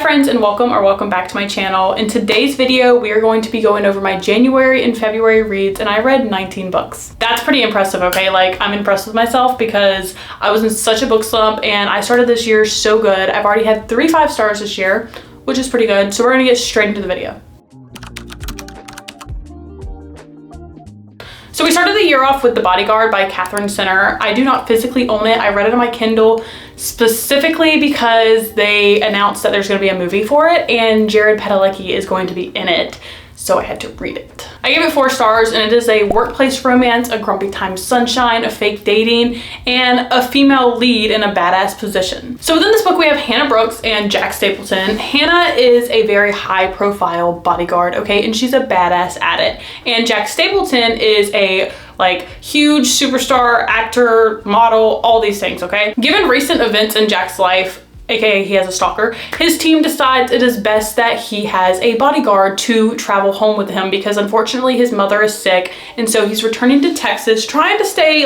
friends, and welcome back to my channel. In today's video, we are going to be going over my January and February reads, and I read 19 books. That's pretty impressive, okay? Like, I'm impressed with myself because I was in such a book slump and I started this year so good. I've already had 3 5-stars this year, which is pretty good. So we're gonna get straight into the video. So we started the year off with The Bodyguard by Catherine Center. I do not physically own it. I read it on my Kindle specifically because they announced that there's going to be a movie for it and Jared Padalecki is going to be in it. So I had to read it. I gave it 4 stars, and it is a workplace romance, a grumpy time sunshine, a fake dating, and a female lead in a badass position. So within this book, we have Hannah Brooks and Jack Stapleton. Hannah is a very high profile bodyguard, okay? And she's a badass at it. And Jack Stapleton is a huge superstar, actor, model, all these things, okay? Given recent events in Jack's life, aka he has a stalker, his team decides it is best that he has a bodyguard to travel home with him because unfortunately his mother is sick, and so he's returning to Texas, trying to stay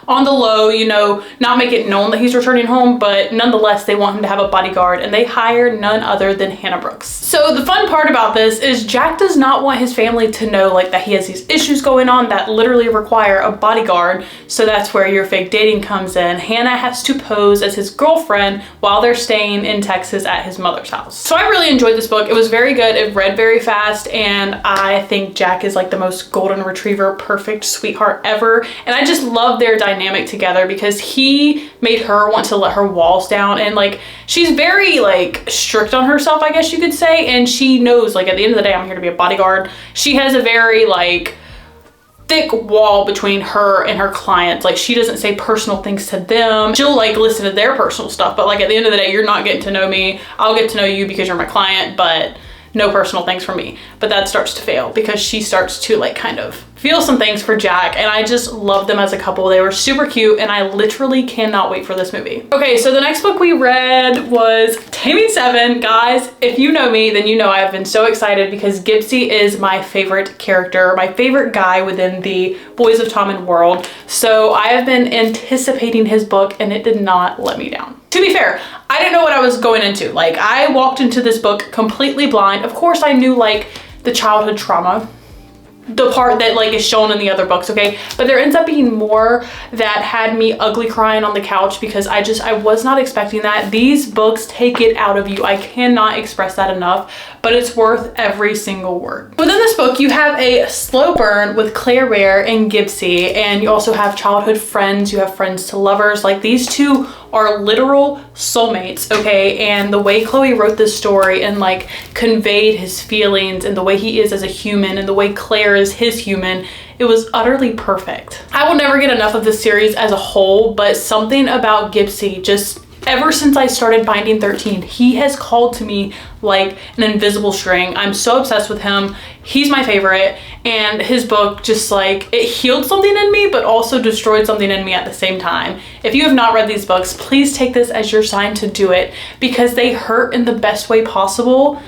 on the low, you know, not make it known that he's returning home, but nonetheless they want him to have a bodyguard, and they hire none other than Hannah Brooks. So the fun part about this is Jack does not want his family to know that he has these issues going on that literally require a bodyguard, so that's where your fake dating comes in. Hannah has to pose as his girlfriend while they're staying in Texas at his mother's house. So I really enjoyed this book. It was very good. It read very fast, and I think Jack is the most golden retriever, perfect sweetheart ever. And I just love their dynamic together because he made her want to let her walls down, and she's very strict on herself, I guess you could say, and she knows at the end of the day I'm here to be a bodyguard. She has a very thick wall between her and her clients. She doesn't say personal things to them. She'll listen to their personal stuff, but at the end of the day, you're not getting to know me. I'll get to know you because you're my client, but no personal things for me. But that starts to fail because she starts to kind of feel some things for Jack, and I just love them as a couple. They were super cute, and I literally cannot wait for this movie. Okay, so the next book we read was Taming 7. Guys, if you know me, then you know I've been so excited because Gibbsy is my favorite character, my favorite guy within the Boys of Tommen world. So I have been anticipating his book, and it did not let me down. To be fair, I didn't know what I was going into. I walked into this book completely blind. Of course, I knew the childhood trauma, the part that is shown in the other books, okay? But there ends up being more that had me ugly crying on the couch because I was not expecting that. These books take it out of you. I cannot express that enough, but it's worth every single word. Within this book, you have a slow burn with Claire Ware and Gibbsy, and you also have childhood friends, you have friends to lovers. These two are literal soulmates, okay? And the way Chloe wrote this story and conveyed his feelings and the way he is as a human and the way Claire is his human, it was utterly perfect. I will never get enough of this series as a whole, but something about Gibbsy, just ever since I started Binding 13, he has called to me like an invisible string. I'm so obsessed with him. He's my favorite, and his book just it healed something in me, but also destroyed something in me at the same time. If you have not read these books, please take this as your sign to do it because they hurt in the best way possible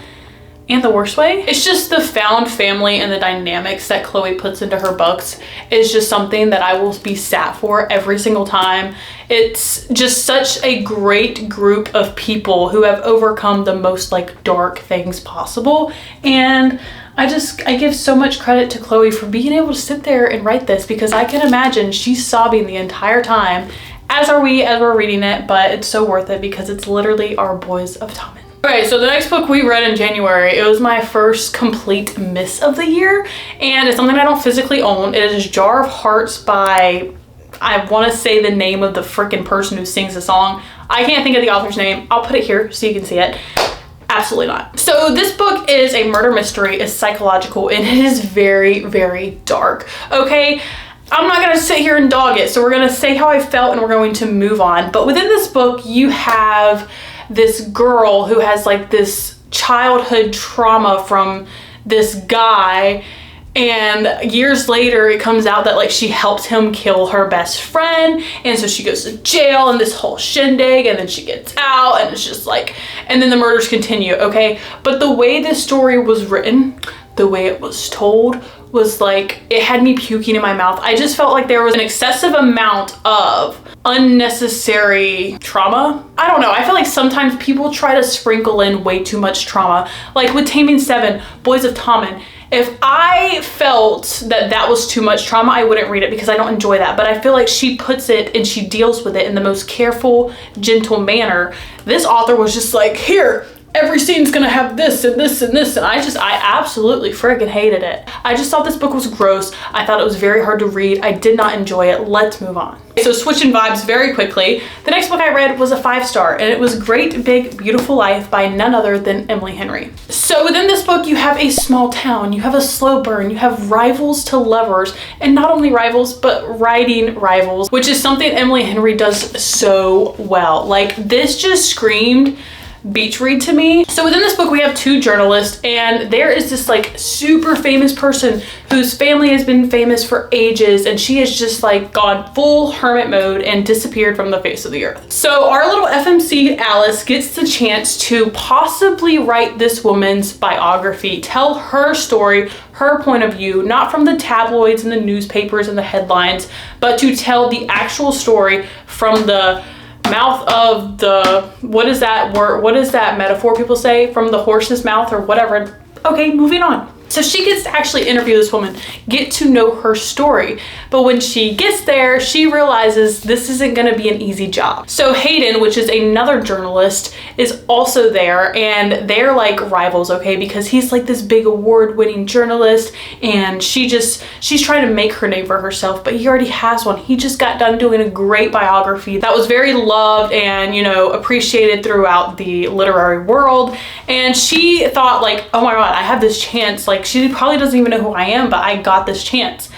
and the worst way. It's just the found family and the dynamics that Chloe puts into her books is just something that I will be sad for every single time. It's just such a great group of people who have overcome the most dark things possible, and I give so much credit to Chloe for being able to sit there and write this because I can imagine she's sobbing the entire time, as are we as we're reading it, but it's so worth it because it's literally our Boys of Tommen. Okay, so the next book we read in January, it was my first complete miss of the year, and it's something I don't physically own. It is Jar of Hearts by, I want to say the name of the freaking person who sings the song. I can't think of the author's name. I'll put it here so you can see it. Absolutely not. So this book is a murder mystery, it's psychological, and it is very, very dark, okay? I'm not gonna sit here and dog it, so we're gonna say how I felt and we're going to move on. But within this book, you have this girl who has this childhood trauma from this guy, and years later it comes out that she helped him kill her best friend, and so she goes to jail and this whole shindig, and then she gets out, and it's just and then the murders continue, okay? But the way this story was written, the way it was told was like, it had me puking in my mouth. I just felt like there was an excessive amount of unnecessary trauma. I don't know, I feel like sometimes people try to sprinkle in way too much trauma. Like with Taming 7, Boys of Tommen, if I felt that that was too much trauma, I wouldn't read it because I don't enjoy that. But I feel like she puts it and she deals with it in the most careful, gentle manner. This author was just like, here, every scene's gonna have this and this and this, and I absolutely friggin' hated it. I just thought this book was gross. I thought it was very hard to read. I did not enjoy it. Let's move on. So switching vibes very quickly, the next book I read was a 5-star, and it was Great Big Beautiful Life by none other than Emily Henry. So within this book, you have a small town, you have a slow burn, you have rivals to lovers, and not only rivals, but writing rivals, which is something Emily Henry does so well. Like, this just screamed beach read to me. So within this book we have 2 journalists, and there is this like super famous person whose family has been famous for ages, and she has just like gone full hermit mode and disappeared from the face of the earth. So our little FMC Alice gets the chance to possibly write this woman's biography, tell her story, her point of view, not from the tabloids and the newspapers and the headlines, but to tell the actual story from the mouth of the, what is that word, what is that metaphor people say, from the horse's mouth or whatever. Okay, moving on. So she gets to actually interview this woman, get to know her story. But when she gets there, she realizes this isn't gonna be an easy job. So Hayden, which is another journalist, is also there, and they're like rivals, okay? Because he's like this big award-winning journalist, and she's trying to make her name for herself, but he already has one. He just got done doing a great biography that was very loved and, you know, appreciated throughout the literary world. And she thought like, oh my God, I have this chance. Like, she probably doesn't even know who I am, but I got this chance.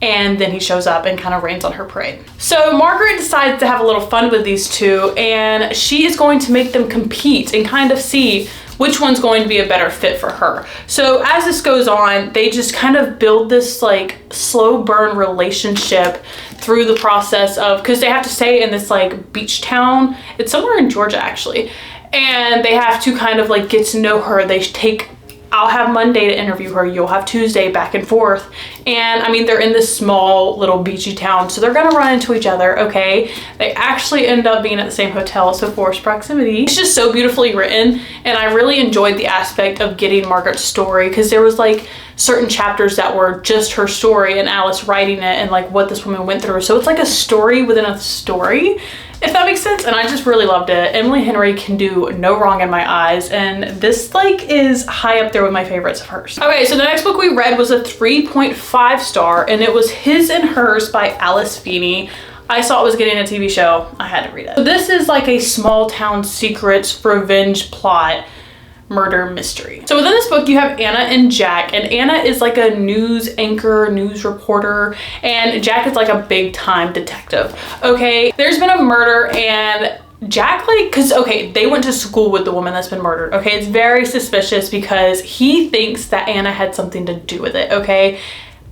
And then he shows up and kind of rains on her parade. So Margaret decides to have a little fun with these 2, and she is going to make them compete and kind of see which one's going to be a better fit for her. So as this goes on, they just kind of build this like slow burn relationship through the process of, because they have to stay in this like beach town. It's somewhere in Georgia actually. And they have to kind of like get to know her. I'll have Monday to interview her, you'll have Tuesday, back and forth. And I mean, they're in this small little beachy town, so they're gonna run into each other, okay? They actually end up being at the same hotel, so forced proximity. It's just so beautifully written, and I really enjoyed the aspect of getting Margaret's story, because there was like certain chapters that were just her story and Alice writing it and like what this woman went through. So it's like a story within a story, if that makes sense. And I just really loved it. Emily Henry can do no wrong in my eyes, and this like is high up there with my favorites of hers. Okay, so the next book we read was a 3.5 star, and it was His and Hers by Alice Feeney. I saw it was getting a TV show. I had to read it. So this is like a small town secrets revenge plot murder mystery. So within this book you have Anna and Jack, and Anna is like a news anchor, news reporter, and Jack is like a big time detective. Okay, there's been a murder, and Jack, like, cause okay, they went to school with the woman that's been murdered. Okay, it's very suspicious because he thinks that Anna had something to do with it. Okay,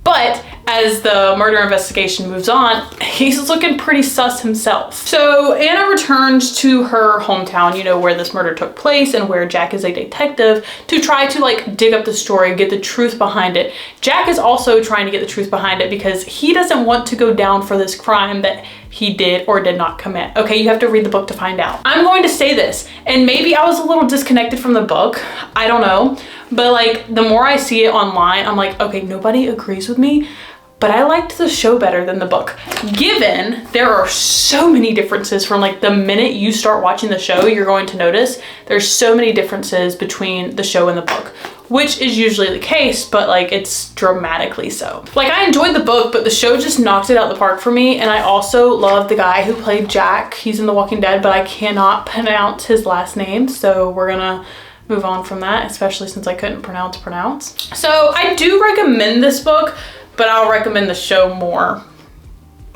but as the murder investigation moves on, he's looking pretty sus himself. So Anna returns to her hometown, you know, where this murder took place and where Jack is a detective, to try to like dig up the story, get the truth behind it. Jack is also trying to get the truth behind it because he doesn't want to go down for this crime that he did or did not commit. Okay, you have to read the book to find out. I'm going to say this, and maybe I was a little disconnected from the book, I don't know, but like the more I see it online, I'm like, okay, nobody agrees with me, but I liked the show better than the book. Given there are so many differences from like the minute you start watching the show, you're going to notice there's so many differences between the show and the book, which is usually the case, but like it's dramatically so. Like, I enjoyed the book, but the show just knocked it out the park for me. And I also love the guy who played Jack. He's in The Walking Dead, but I cannot pronounce his last name, so we're gonna move on from that, especially since I couldn't pronounce. So I do recommend this book, but I'll recommend the show more.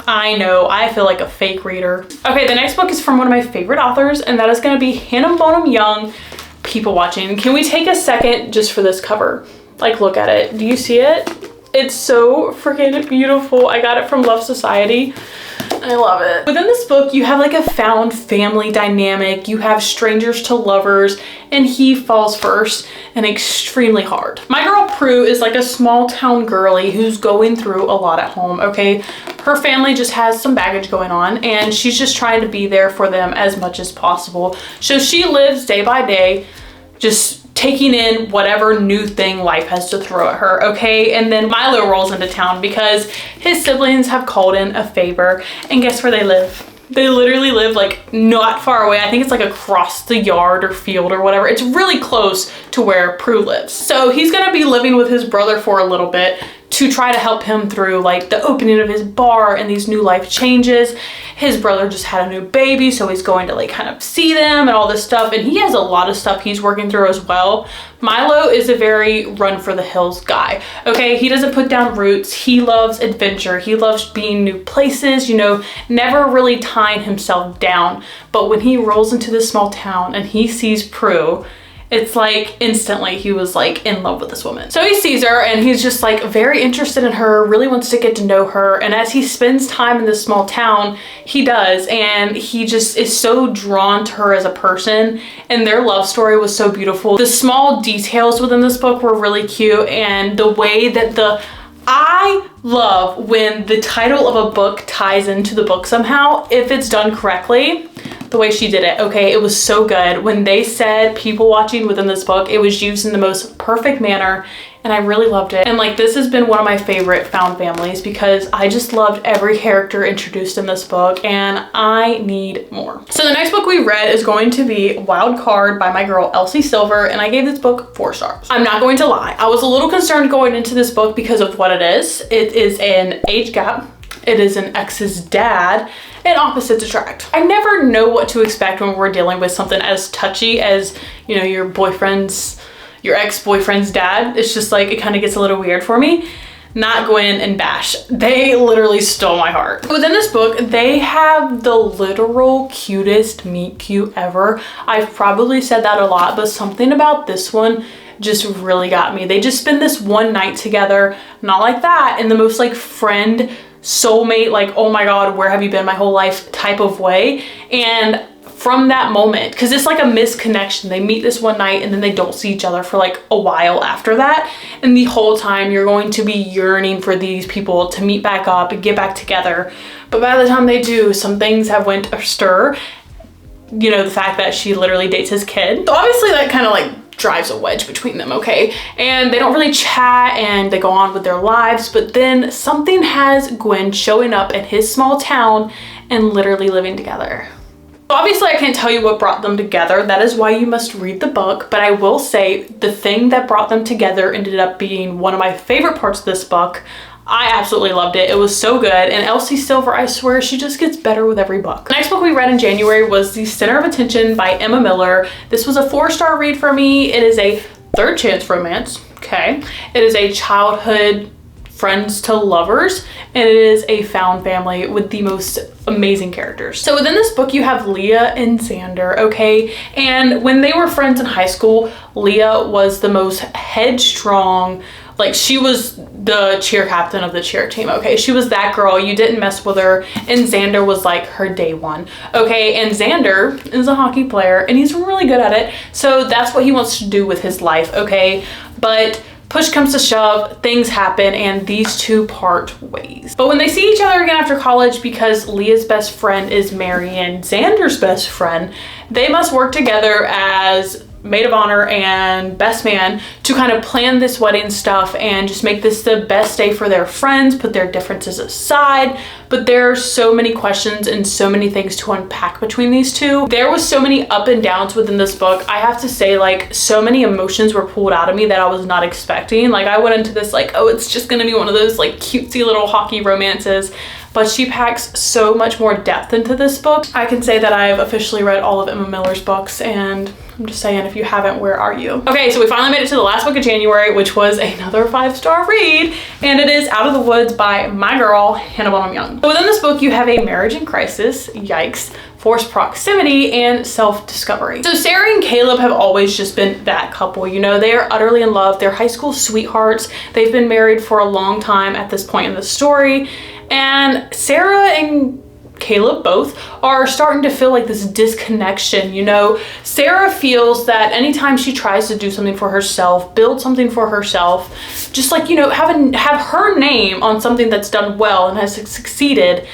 I know, I feel like a fake reader. Okay, the next book is from one of my favorite authors, and that is gonna be Hannah Bonham Young, People Watching. Can we take a second just for this cover? Like, look at it. Do you see it? It's so freaking beautiful. I got it from Love Society. I love it. Within this book, you have like a found family dynamic. You have strangers to lovers, and he falls first and extremely hard. My girl Prue is like a small town girly who's going through a lot at home, okay? Her family just has some baggage going on, and she's just trying to be there for them as much as possible. So she lives day by day, just taking in whatever new thing life has to throw at her, okay? And then Milo rolls into town because his siblings have called in a favor, and guess where they live? They literally live like not far away. I think it's like across the yard or field or whatever. It's really close to where Prue lives. So he's gonna be living with his brother for a little bit to try to help him through like the opening of his bar and these new life changes. His brother just had a new baby, so he's going to like kind of see them and all this stuff, and he has a lot of stuff he's working through as well. Milo is a very run for the hills guy, okay? He doesn't put down roots. He loves adventure. He loves being new places, you know, never really tying himself down. But when he rolls into this small town and he sees Prue, it's like instantly he was like in love with this woman. So he sees her and he's just like very interested in her, really wants to get to know her. And as he spends time in this small town, he does. And he just is so drawn to her as a person. And their love story was so beautiful. The small details within this book were really cute. And the way that I love when the title of a book ties into the book somehow, if it's done correctly. The way she did it, okay, it was so good. When they said people watching within this book, it was used in the most perfect manner, and I really loved it. And like, this has been one of my favorite found families because I just loved every character introduced in this book, and I need more. So the next book we read is going to be Wild Card by my girl Elsie Silver, and I gave this book 4 stars. I'm not going to lie, I was a little concerned going into this book because of what it is. It is an age gap. It is an ex's dad, and opposites attract. I never know what to expect when we're dealing with something as touchy as, you know, your ex-boyfriend's dad. It's just like, it kind of gets a little weird for me. Not Gwen and Bash. They literally stole my heart. Within this book, they have the literal cutest meet cute ever. I've probably said that a lot, but something about this one just really got me. They just spend this one night together, not like that, in the most like friend, soulmate, like, oh my god, where have you been my whole life type of way. And from that moment, because it's like a misconnection, they meet this one night and then they don't see each other for like a while after that, and the whole time you're going to be yearning for these people to meet back up and get back together. But by the time they do, some things have went astir. You know, the fact that she literally dates his kid, so obviously that kind of like drives a wedge between them, okay? And they don't really chat and they go on with their lives, but then something has Gwen showing up in his small town and literally living together. Obviously I can't tell you what brought them together. That is why you must read the book, but I will say the thing that brought them together ended up being one of my favorite parts of this book. I absolutely loved it. It was so good. And Elsie Silver, I swear, she just gets better with every book. The next book we read in January was The Center of Attention by Emma Miller. This was a 4-star read for me. It is a third chance romance, okay? It is a childhood friends to lovers, and it is a found family with the most amazing characters. So within this book, you have Leah and Xander, okay? And when they were friends in high school, Leah was the most headstrong, like she was the cheer captain of the cheer team, okay? She was that girl, you didn't mess with her, and Xander was like her day one, okay? And Xander is a hockey player and he's really good at it, so that's what he wants to do with his life, okay? But push comes to shove, things happen, and these two part ways. But when they see each other again after college, because Leah's best friend is Marion, Xander's best friend, they must work together as maid of honor and best man to kind of plan this wedding stuff and just make this the best day for their friends, put their differences aside. But there are so many questions and so many things to unpack between these two. There was so many up and downs within this book. I have to say, like, so many emotions were pulled out of me that I was not expecting. Like, I went into this like, oh, it's just gonna be one of those like cutesy little hockey romances, but she packs so much more depth into this book. I can say that I've officially read all of Emma Miller's books, and I'm just saying, if you haven't, where are you? Okay, so we finally made it to the last book of January, which was another 5-star read, and it is Out of the Woods by my girl, Hannah Bonham Young. So within this book, you have a marriage in crisis, yikes, forced proximity, and self-discovery. So Sarah and Caleb have always just been that couple, you know, they are utterly in love. They're high school sweethearts. They've been married for a long time at this point in the story, and Sarah and Caleb both are starting to feel like this disconnection. You know, Sarah feels that anytime she tries to do something for herself, build something for herself, just like, you know, have her name on something that's done well and has succeeded,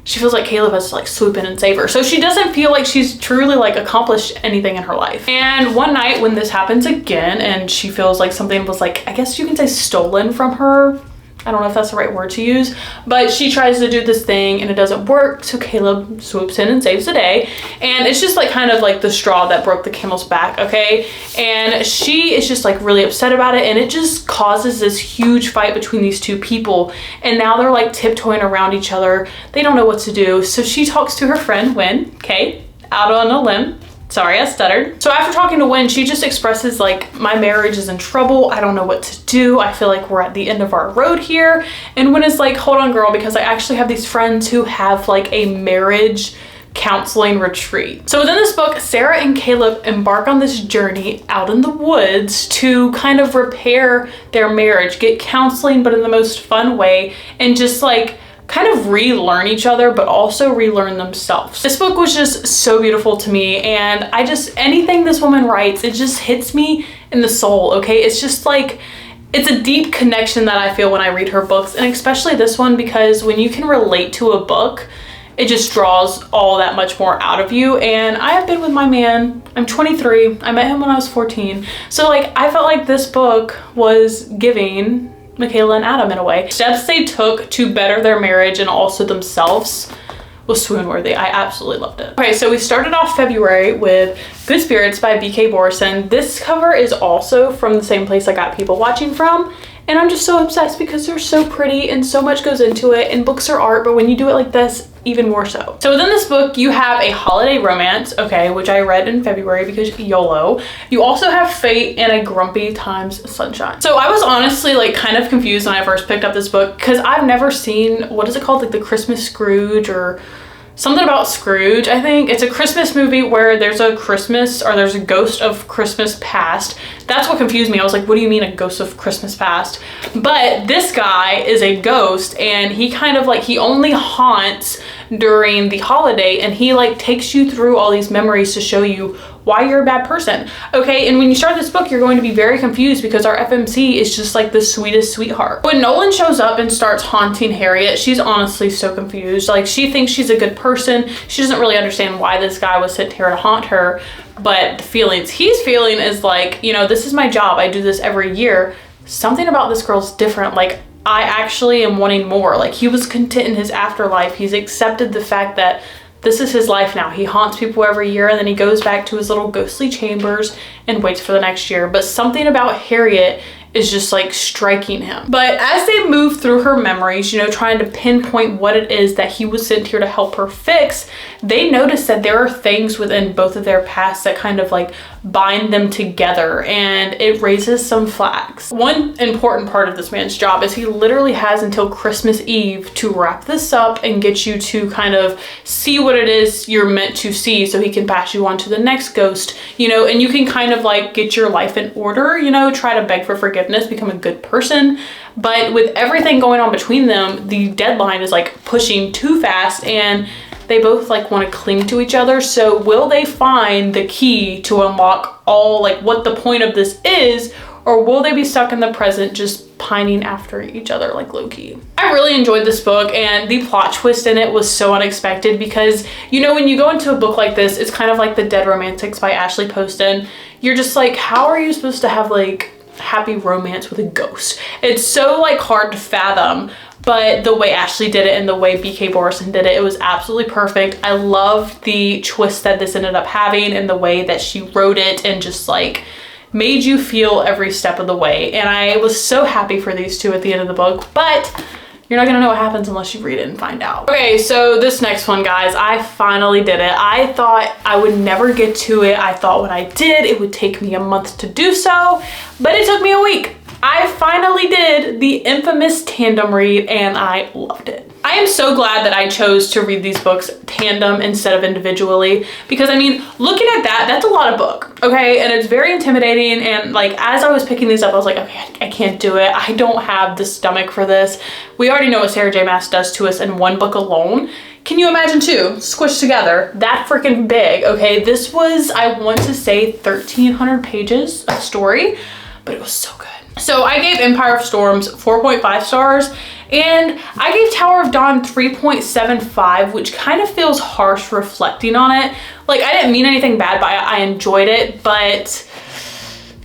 she feels like Caleb has to like swoop in and save her. So she doesn't feel like she's truly like accomplished anything in her life. And one night when this happens again and she feels like something was like, I guess you can say stolen from her, I don't know if that's the right word to use, but she tries to do this thing and it doesn't work. So Caleb swoops in and saves the day. And it's just like kind of like the straw that broke the camel's back, okay? And she is just like really upset about it. And it just causes this huge fight between these two people. And now they're like tiptoeing around each other. They don't know what to do. So she talks to her friend, Wynn, okay, out on a limb. Sorry, I stuttered. So after talking to Wynn, she just expresses like, my marriage is in trouble. I don't know what to do. I feel like we're at the end of our road here. And Wynn is like, hold on girl, because I actually have these friends who have like a marriage counseling retreat. So within this book, Sarah and Caleb embark on this journey out in the woods to kind of repair their marriage, get counseling, but in the most fun way, and just like kind of relearn each other, but also relearn themselves. This book was just so beautiful to me, and I just, anything this woman writes, it just hits me in the soul, okay? It's just like, it's a deep connection that I feel when I read her books, and especially this one, because when you can relate to a book, it just draws all that much more out of you. And I have been with my man, I'm 23, I met him when I was 14. So like, I felt like this book was giving Michaela and Adam in a way. Steps they took to better their marriage and also themselves was swoon-worthy. I absolutely loved it. Okay, so we started off February with Good Spirits by B.K. Borison. This cover is also from the same place I got People Watching from. And I'm just so obsessed because they're so pretty and so much goes into it, and books are art, but when you do it like this, even more so. So within this book, you have a holiday romance, okay, which I read in February because YOLO. You also have Fate and a Grumpy Times Sunshine. So I was honestly like kind of confused when I first picked up this book because I've never seen, what is it called? Like the Christmas Scrooge or something about Scrooge, I think. It's a Christmas movie where there's a Christmas, or there's a ghost of Christmas past. That's what confused me. I was like, what do you mean a ghost of Christmas past? But this guy is a ghost, and he kind of like, he only haunts during the holiday, and he like takes you through all these memories to show you why you're a bad person, okay? And when you start this book, you're going to be very confused because our FMC is just like the sweetest sweetheart. When Nolan shows up and starts haunting Harriet, she's honestly so confused. Like, she thinks she's a good person. She doesn't really understand why this guy was sent here to haunt her, but the feelings he's feeling is like, you know, this is my job. I do this every year. Something about this girl's different. Like, I actually am wanting more. Like, he was content in his afterlife. He's accepted the fact that this is his life now. He haunts people every year, and then he goes back to his little ghostly chambers and waits for the next year. But something about Harriet is just like striking him. But as they move through her memories, you know, trying to pinpoint what it is that he was sent here to help her fix, they notice that there are things within both of their pasts that kind of like bind them together, and it raises some flags. One important part of this man's job is he literally has until Christmas Eve to wrap this up and get you to kind of see what it is you're meant to see, so he can pass you on to the next ghost, you know, and you can kind of like get your life in order, you know, try to beg for forgiveness, become a good person. But with everything going on between them, the deadline is like pushing too fast, and they both like want to cling to each other. So will they find the key to unlock all like what the point of this is, or will they be stuck in the present just pining after each other like low-key? I really enjoyed this book, and the plot twist in it was so unexpected because, you know, when you go into a book like this, it's kind of like The Dead Romantics by Ashley Poston. You're just like, how are you supposed to have like happy romance with a ghost? It's so like hard to fathom. But the way Ashley did it and the way B.K. Borison did it, it was absolutely perfect. I loved the twist that this ended up having and the way that she wrote it, and just like made you feel every step of the way. And I was so happy for these two at the end of the book, but you're not gonna know what happens unless you read it and find out. Okay, so this next one, guys, I finally did it. I thought I would never get to it. I thought when I did, it would take me a month to do so, but it took me a week. I finally did the infamous tandem read, and I loved it. I am so glad that I chose to read these books tandem instead of individually, because I mean, looking at that, that's a lot of book, okay? And it's very intimidating, and like, as I was picking these up, I was like, okay, I can't do it. I don't have the stomach for this. We already know what Sarah J. Maas does to us in one book alone. Can you imagine two squished together that freaking big? Okay, this was, I want to say 1,300 pages of story, but it was so good. So I gave Empire of Storms 4.5 stars, and I gave Tower of Dawn 3.75, which kind of feels harsh reflecting on it. Like, I didn't mean anything bad by it. I enjoyed it, but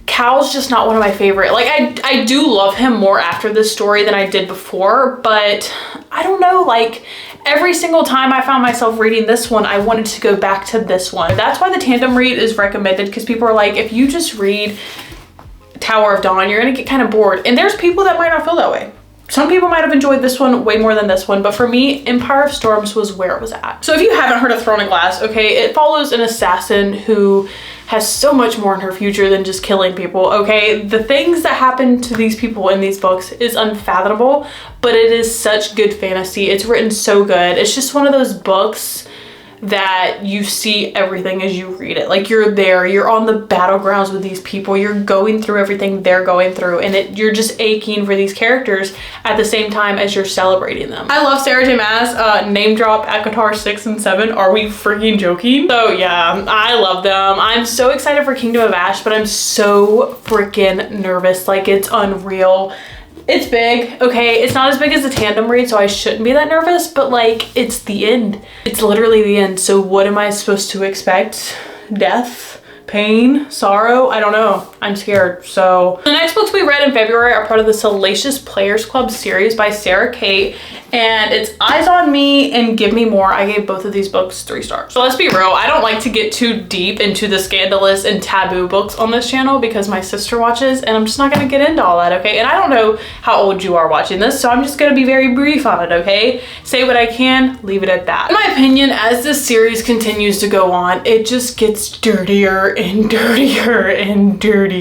Cal's just not one of my favorite. Like, I do love him more after this story than I did before, but I don't know, like, every single time I found myself reading this one, I wanted to go back to this one. That's why the tandem read is recommended, because people are like, if you just read Tower of Dawn, you're gonna get kind of bored. And there's people that might not feel that way. Some people might have enjoyed this one way more than this one, but for me, Empire of Storms was where it was at. So if you haven't heard of Throne of Glass, okay, it follows an assassin who has so much more in her future than just killing people, okay? The things that happen to these people in these books is unfathomable, but it is such good fantasy. It's written so good. It's just one of those books that you see everything as you read it. Like, you're there, you're on the battlegrounds with these people, you're going through everything they're going through, and you're just aching for these characters at the same time as you're celebrating them. I love Sarah J Maas, name drop ACOTAR 6 and 7. Are we freaking joking? So yeah, I love them. I'm so excited for Kingdom of Ash, but I'm so freaking nervous. Like, it's unreal. It's big, okay? It's not as big as the tandem read, so I shouldn't be that nervous, but like, it's the end. It's literally the end. So what am I supposed to expect? Death? Pain? Sorrow? I don't know. I'm scared. So the next books we read in February are part of the Salacious Players Club series by Sarah Kate, and it's Eyes on Me and Give Me More. I gave both of these books 3 stars. So let's be real, I don't like to get too deep into the scandalous and taboo books on this channel because my sister watches, and I'm just not gonna get into all that, okay? And I don't know how old you are watching this, so I'm just gonna be very brief on it, okay? Say what I can, leave it at that. In my opinion, as this series continues to go on, it just gets dirtier and dirtier and dirtier.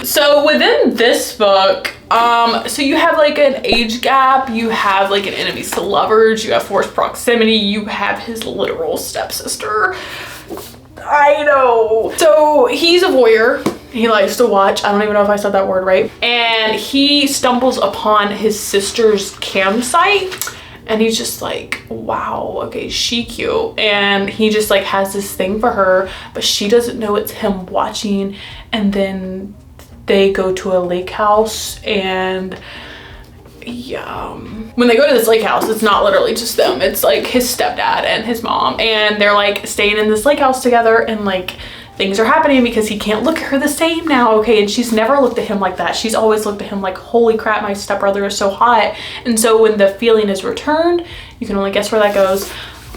So within this book, so you have like an age gap, you have like an enemies to lovers, you have forced proximity, you have his literal stepsister. I know. So he's a voyeur. He likes to watch. I don't even know if I said that word right. And he stumbles upon his sister's campsite, and he's just like, wow, okay, she cute. And he just like has this thing for her, but she doesn't know it's him watching. And then they go to a lake house, and yeah, when they go to this lake house, it's not literally just them. It's like his stepdad and his mom, and they're like staying in this lake house together, and like things are happening because he can't look at her the same now, okay? And she's never looked at him like that. She's always looked at him like, holy crap, my stepbrother is so hot. And so when the feeling is returned, you can only guess where that goes.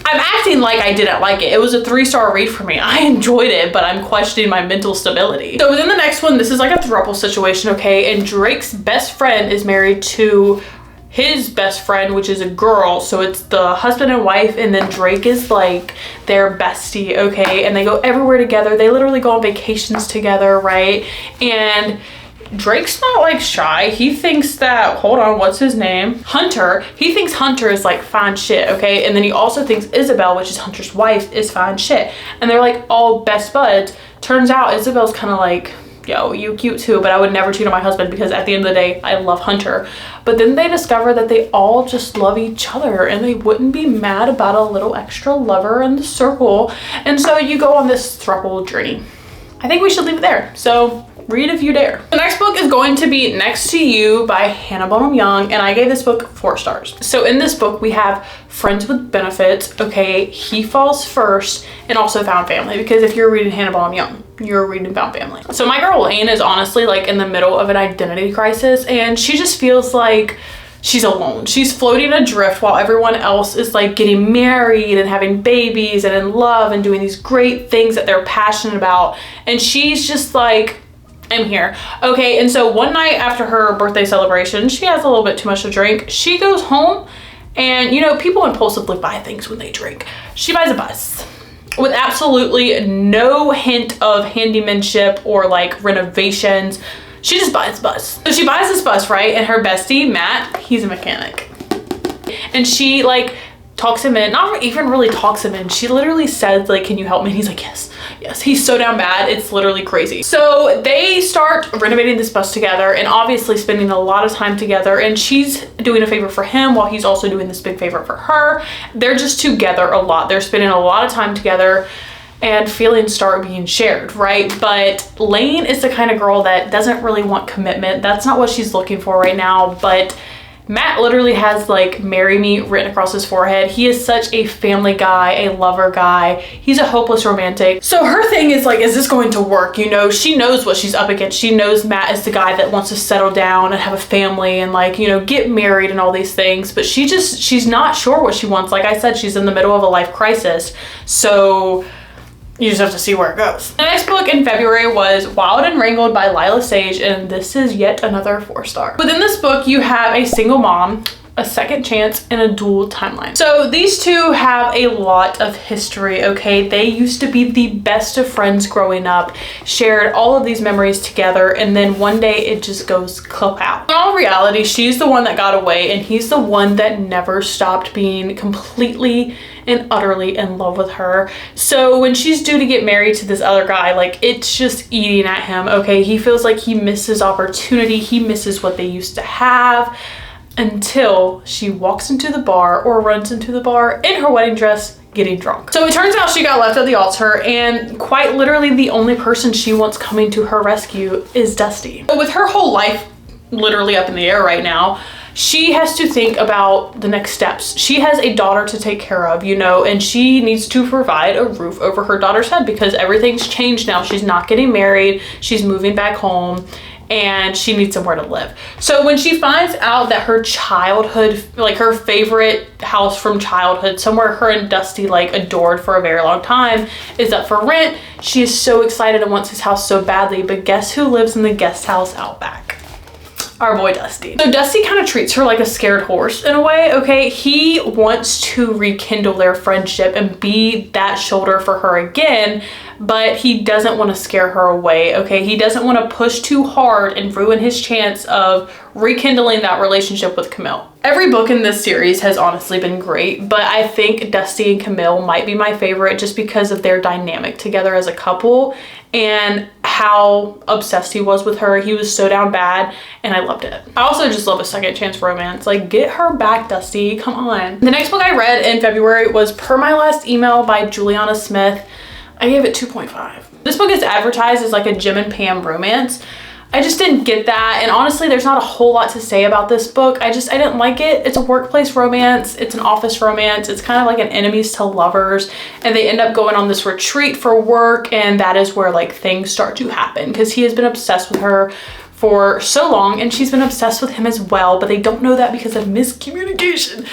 I'm acting like I didn't like it. It was a 3-star read for me. I enjoyed it, but I'm questioning my mental stability. So within the next one, this is like a throuple situation, okay? And Drake's best friend is married to his best friend, which is a girl. So it's the husband and wife, and then Drake is like their bestie, okay? And they go everywhere together. They literally go on vacations together, right? And Drake's not like shy. He thinks that, hold on, what's his name? Hunter. He thinks Hunter is like fine shit, okay? And then he also thinks Isabel, which is Hunter's wife, is fine shit. And they're like all best buds. Turns out Isabel's kind of like, yo, you cute too, but I would never cheat on my husband because at the end of the day, I love Hunter. But then they discover that they all just love each other, and they wouldn't be mad about a little extra lover in the circle. And so you go on this throuple journey. I think we should leave it there. So read if you dare. The next book is going to be Next to You by Hannah Bonham Young, and I gave this book 4 stars. So in this book, we have friends with benefits, okay? He falls first, and also found family, because if you're reading Hannah Bonham Young, you're reading found family. So my girl Lane is honestly like in the middle of an identity crisis, and she just feels like she's alone. She's floating adrift while everyone else is like getting married and having babies and in love and doing these great things that they're passionate about. And she's just like, I'm here. Okay, and so one night after her birthday celebration, she has a little bit too much to drink. She goes home, and you know, people impulsively buy things when they drink. She buys a bus with absolutely no hint of handymanship or like renovations. She just buys a bus. So she buys this bus, right? And her bestie, Matt, he's a mechanic. And she like talks him in, not even really talks him in. She literally says like, can you help me? And he's like, yes, Yes, he's so down bad. It's literally crazy. So they start renovating this bus together and obviously spending a lot of time together, and she's doing a favor for him while he's also doing this big favor for her. They're just together a lot. They're spending a lot of time together and feelings start being shared, right? But Lane is the kind of girl that doesn't really want commitment. That's not what she's looking for right now, but Matt literally has like "marry me" written across his forehead. He is such a family guy, a lover guy. He's a hopeless romantic. So her thing is like, is this going to work? You know, she knows what she's up against. She knows Matt is the guy that wants to settle down and have a family and like, you know, get married and all these things, but she's not sure what she wants. Like I said, she's in the middle of a life crisis. So you just have to see where it goes. The next book in February was Wild and Wrangled by Lila Sage, and this is yet another 4-star. Within this book, you have a single mom, a second chance, and a dual timeline. So these two have a lot of history, okay? They used to be the best of friends growing up, shared all of these memories together, and then one day it just goes kapow. In all reality, she's the one that got away, and he's the one that never stopped being completely and utterly in love with her. So when she's due to get married to this other guy, like, it's just eating at him, okay? He feels like he misses opportunity. He misses what they used to have, until she walks into the bar or runs into the bar in her wedding dress getting drunk. So it turns out she got left at the altar, and quite literally the only person she wants coming to her rescue is Dusty. But with her whole life literally up in the air right now, she has to think about the next steps. She has a daughter to take care of, you know, and she needs to provide a roof over her daughter's head because everything's changed now. She's not getting married, she's moving back home, and she needs somewhere to live. So when she finds out that her childhood, like her favorite house from childhood, somewhere her and Dusty like adored for a very long time, is up for rent, she is so excited and wants his house so badly. But guess who lives in the guest house out back? Our boy Dusty. So Dusty kind of treats her like a scared horse in a way, okay? He wants to rekindle their friendship and be that shoulder for her again, but he doesn't want to scare her away, okay? He doesn't want to push too hard and ruin his chance of rekindling that relationship with Camille. Every book in this series has honestly been great, but I think Dusty and Camille might be my favorite just because of their dynamic together as a couple and how obsessed he was with her. He was so down bad, and I loved it. I also just love a second chance romance. Like, get her back, Dusty, come on. The next book I read in February was Per My Last Email by Juliana Smith. I gave it 2.5. This book is advertised as like a Jim and Pam romance. I just didn't get that, and honestly there's not a whole lot to say about this book. I didn't like it. It's a workplace romance, it's an office romance, it's kind of like an enemies to lovers, and they end up going on this retreat for work, and that is where like things start to happen because he has been obsessed with her for so long and she's been obsessed with him as well, but they don't know that because of miscommunication.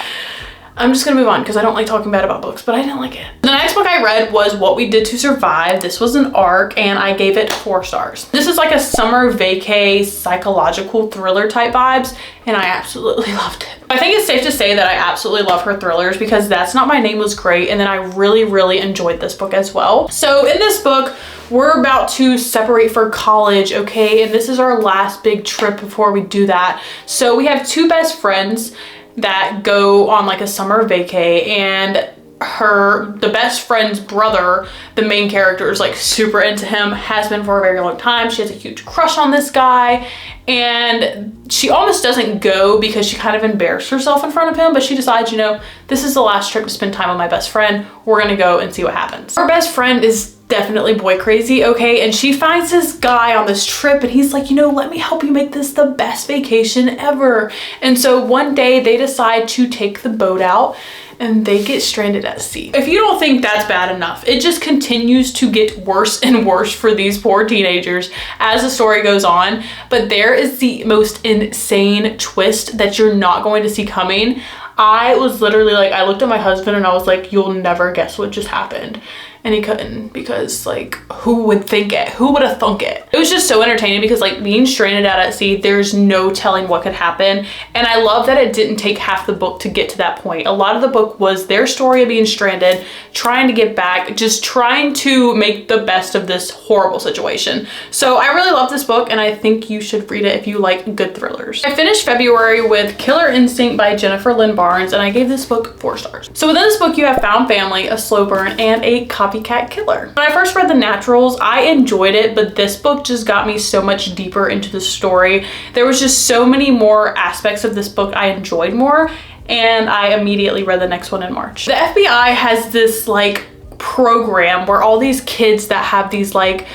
I'm just gonna move on because I don't like talking bad about books, but I didn't like it. The next book I read was What We Did to Survive. This was an arc and I gave it 4 stars. This is like a summer vacay psychological thriller type vibes, and I absolutely loved it. I think it's safe to say that I absolutely love her thrillers because That's Not My Name was great, and then I really enjoyed this book as well. So in this book, we're about to separate for college, okay? And this is our last big trip before we do that. So we have 2 best friends that go on like a summer vacay, and the best friend's brother, the main character, is like super into him, has been for a very long time. She has a huge crush on this guy, and she almost doesn't go because she kind of embarrassed herself in front of him, but she decides, you know, this is the last trip to spend time with my best friend. We're gonna go and see what happens. Her best friend is definitely boy crazy, okay? And she finds this guy on this trip and he's like, you know, let me help you make this the best vacation ever. And so one day they decide to take the boat out and they get stranded at sea. If you don't think that's bad enough, it just continues to get worse and worse for these poor teenagers as the story goes on. But there is the most insane twist that you're not going to see coming. I was literally like, I looked at my husband and I was like, you'll never guess what just happened. And he couldn't because like, who would think it? Who would have thunk it? It was just so entertaining because like being stranded out at sea, there's no telling what could happen. And I love that it didn't take half the book to get to that point. A lot of the book was their story of being stranded, trying to get back, just trying to make the best of this horrible situation. So I really love this book and I think you should read it if you like good thrillers. I finished February with Killer Instinct by Jennifer Lynn Barnes, and I gave this book 4 stars. So within this book you have found family, a slow burn, and a copy copycat killer. When I first read The Naturals, I enjoyed it, but this book just got me so much deeper into the story. There was just so many more aspects of this book I enjoyed more, and I immediately read the next one in March. The FBI has this like program where all these kids that have these like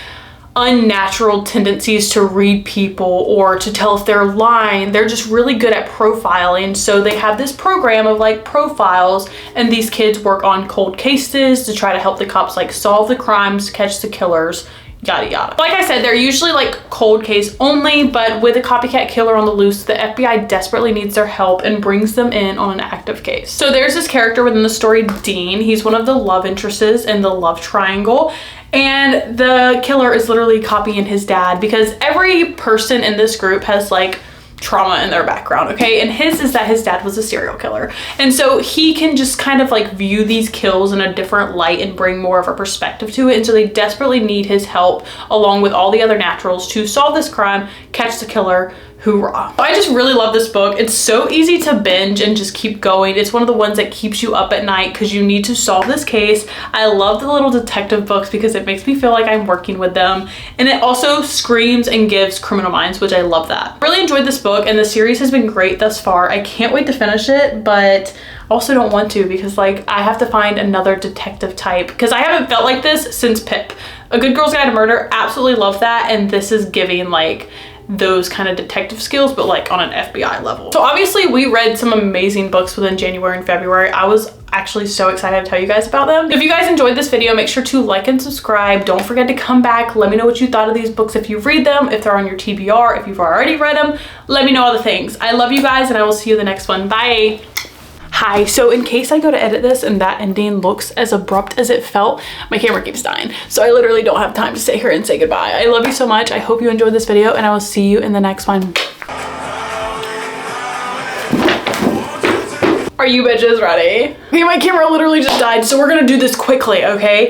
unnatural tendencies to read people or to tell if they're lying, they're just really good at profiling. So they have this program of like profiles, and these kids work on cold cases to try to help the cops like solve the crimes, catch the killers, yada yada. Like I said, they're usually like cold case only, but with a copycat killer on the loose, the FBI desperately needs their help and brings them in on an active case. So there's this character within the story, Dean. He's one of the love interests in the love triangle, and the killer is literally copying his dad, because every person in this group has like trauma in their background, okay? And his is that his dad was a serial killer. And so he can just kind of like view these kills in a different light and bring more of a perspective to it. And so they desperately need his help along with all the other naturals to solve this crime, catch the killer. Hoorah. I just really love this book. It's so easy to binge and just keep going. It's one of the ones that keeps you up at night because you need to solve this case. I love the little detective books because it makes me feel like I'm working with them. And it also screams and gives Criminal Minds, which I love that. Really enjoyed this book, and the series has been great thus far. I can't wait to finish it, but also don't want to because like I have to find another detective type because I haven't felt like this since Pip. A Good Girl's Guide to Murder, absolutely love that, and this is giving like those kind of detective skills, but like on an FBI level. So obviously we read some amazing books within January and February. I was actually so excited to tell you guys about them. If you guys enjoyed this video, make sure to like and subscribe. Don't forget to come back. Let me know what you thought of these books if you read them, if they're on your TBR, if you've already read them. Let me know all the things. I love you guys, and I will see you in the next one. Bye. Hi, so in case I go to edit this and that ending looks as abrupt as it felt, my camera keeps dying. So I literally don't have time to sit here and say goodbye. I love you so much. I hope you enjoyed this video, and I will see you in the next one. Are you bitches ready? Okay, my camera literally just died, so we're gonna do this quickly, okay?